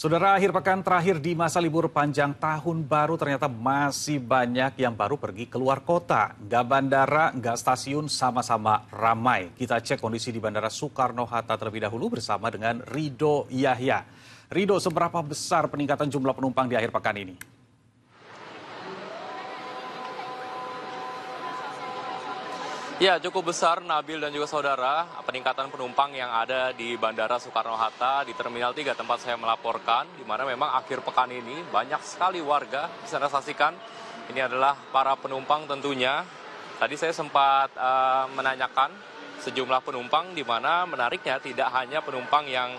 Saudara, akhir pekan terakhir di masa libur panjang tahun baru ternyata masih banyak yang baru pergi keluar kota. Nggak bandara, nggak stasiun, sama-sama ramai. Kita cek kondisi di Bandara Soekarno-Hatta terlebih dahulu bersama dengan Rido Yahya. Rido, seberapa besar peningkatan jumlah penumpang di akhir pekan ini? Ya, cukup besar Nabil dan juga saudara, peningkatan penumpang yang ada di Bandara Soekarno-Hatta di Terminal 3 tempat saya melaporkan, di mana memang akhir pekan ini banyak sekali warga, bisa Anda saksikan, ini adalah para penumpang tentunya. Tadi saya sempat menanyakan sejumlah penumpang, di mana menariknya tidak hanya penumpang yang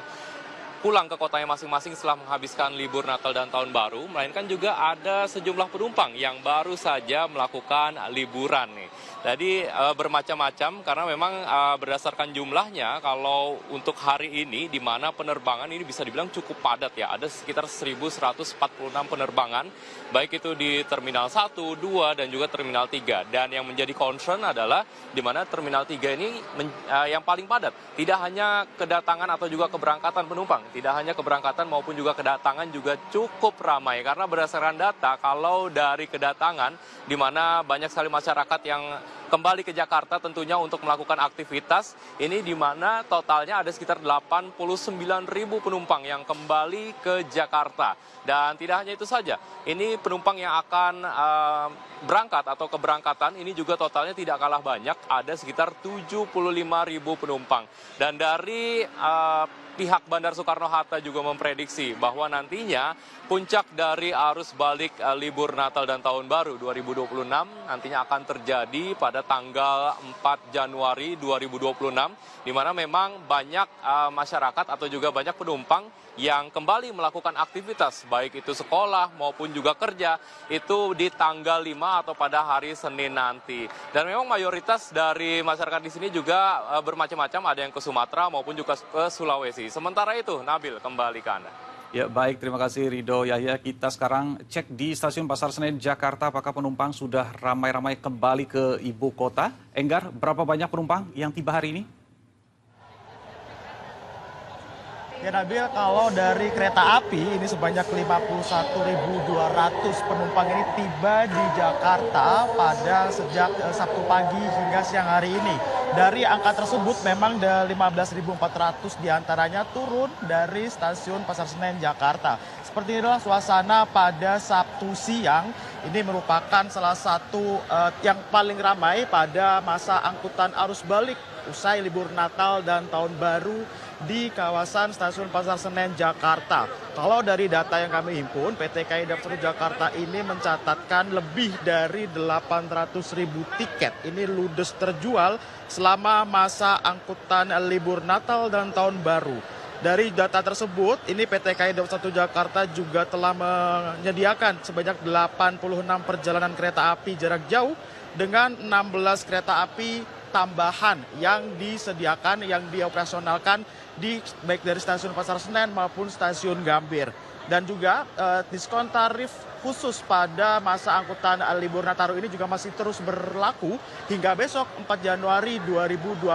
pulang ke kotanya masing-masing setelah menghabiskan libur Natal dan Tahun Baru, melainkan juga ada sejumlah penumpang yang baru saja melakukan liburan nih. Jadi bermacam-macam karena memang berdasarkan jumlahnya kalau untuk hari ini di mana penerbangan ini bisa dibilang cukup padat ya. Ada sekitar 1.146 penerbangan baik itu di Terminal 1, 2 dan juga Terminal 3. Dan yang menjadi concern adalah di mana Terminal 3 ini yang paling padat. Tidak hanya kedatangan atau juga keberangkatan penumpang, tidak hanya keberangkatan maupun juga kedatangan juga cukup ramai karena berdasarkan data kalau dari kedatangan di mana banyak sekali masyarakat yang kembali ke Jakarta tentunya untuk melakukan aktivitas ini di mana totalnya ada sekitar 89.000 penumpang yang kembali ke Jakarta. Dan tidak hanya itu saja, ini penumpang yang akan berangkat atau keberangkatan ini juga totalnya tidak kalah banyak, ada sekitar 75.000 penumpang. Dan dari pihak Bandara Soekarno-Hatta juga memprediksi bahwa nantinya puncak dari arus balik libur Natal dan Tahun Baru 2026 nantinya akan terjadi pada tanggal 4 Januari 2026, di mana memang banyak masyarakat atau juga banyak penumpang yang kembali melakukan aktivitas, baik itu sekolah maupun juga kerja, itu di tanggal 5 atau pada hari Senin nanti. Dan memang mayoritas dari masyarakat di sini juga bermacam-macam, ada yang ke Sumatera maupun juga ke Sulawesi. Sementara itu, Nabil, kembali ke Anda. Ya baik, terima kasih Rido Yahya. Kita sekarang cek di Stasiun Pasar Senen, Jakarta, apakah penumpang sudah ramai-ramai kembali ke ibu kota? Enggar, berapa banyak penumpang yang tiba hari ini? Ya Nabil, kalau dari kereta api ini sebanyak 51.200 penumpang ini tiba di Jakarta pada sejak Sabtu pagi hingga siang hari ini. Dari angka tersebut memang 15.400 diantaranya turun dari stasiun Pasar Senen Jakarta. Seperti inilah suasana pada Sabtu siang. Ini merupakan salah satu yang paling ramai pada masa angkutan arus balik usai libur Natal dan Tahun Baru di kawasan Stasiun Pasar Senen Jakarta. Kalau dari data yang kami himpun, PT KAI Daop 1 Jakarta ini mencatatkan lebih dari 800.000 tiket. Ini ludes terjual selama masa angkutan libur Natal dan Tahun Baru. Dari data tersebut, ini PT KAI Daop 1 Jakarta juga telah menyediakan sebanyak 86 perjalanan kereta api jarak jauh dengan 16 kereta api tambahan yang disediakan, yang dioperasionalkan baik dari stasiun Pasar Senen maupun stasiun Gambir. Dan juga diskon tarif khusus pada masa angkutan libur Nataru ini juga masih terus berlaku hingga besok 4 Januari 2026.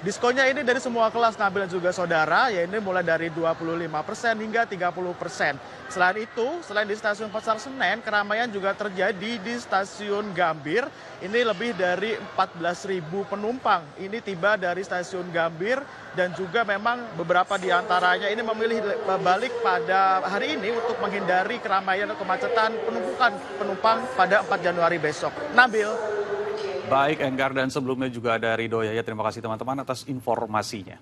Diskonnya ini dari semua kelas, Nabil dan juga saudara, yaitu mulai dari 25% hingga 30%. Selain itu, selain di stasiun Pasar Senen, keramaian juga terjadi di stasiun Gambir. Ini lebih dari 14.000 penumpang. Ini tiba dari stasiun Gambir dan juga memang beberapa di antaranya ini memilih balik pada hari ini untuk menghindari keramaian atau kemacetan penumpukan penumpang pada 4 Januari besok. Nabil. Baik, Enggar, dan sebelumnya juga ada Rido Yahya. Terima kasih teman-teman atas informasinya.